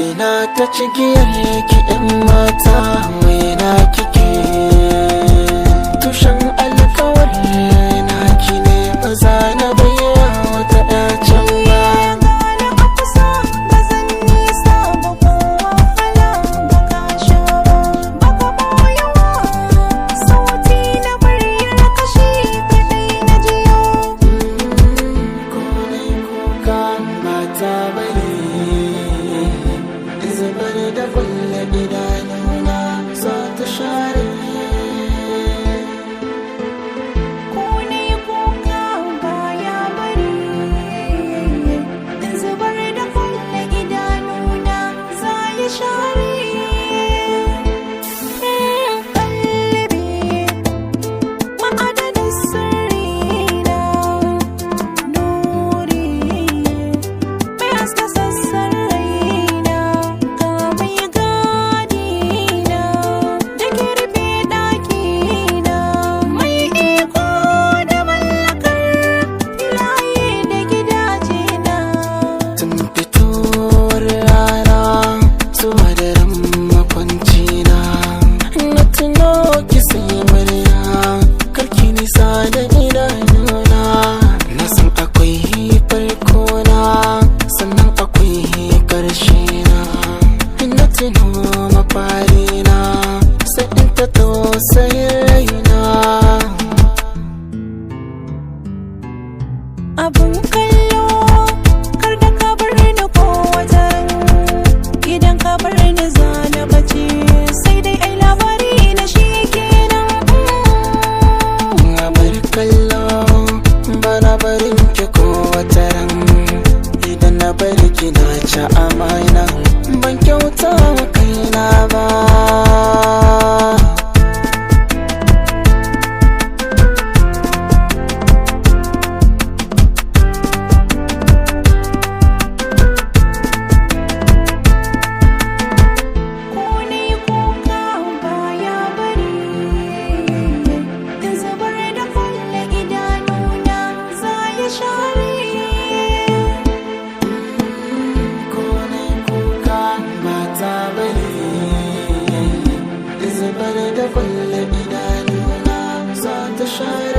Ina ta cigiyar ki ‘yan mata, waina kike tushen alkawari na ki ne, maza na bayyana wata ɗacin ba. Gane a kusa ba zan nisa ba, ko wahala ba ka sha ba, baka ɓoyewa sauti na muryar kashi kaɗai na jiyo. Ko nai kuka mata bane, zubar da kulle idanuna za ta share. Ko ne kuka baya bari, in zubar da kulle idanuna za ya share. Ƙallabi ma'adanin sirrina, nuri mai haska sassan raina, ga mai gadina da ke rufe ɗakina, mai iko da mallakar filaye da gidajena. Tun fitowar rana zuwa daren makwancina, na tuno ki sai murya, karki nisa da idanuna. Na san akwai farkona, sannan akwai ƙarshena. Na tuno mafarina, sai in ta tausayin raina. Abun kallo kar da ka bar ni ko wajen, idan ka bar ni za na bace, sai dai ai labari na shi kenan. Na bar kallo bana barin ki ko wata ran, idan na bari ki na ci amana, ban kyauta wa kaina ba. Ko ne kuka baya bari, in zubar da kulle idanuna za ya share. Ko nai kuka mata bane, zubar da kulle idanuna za ta share.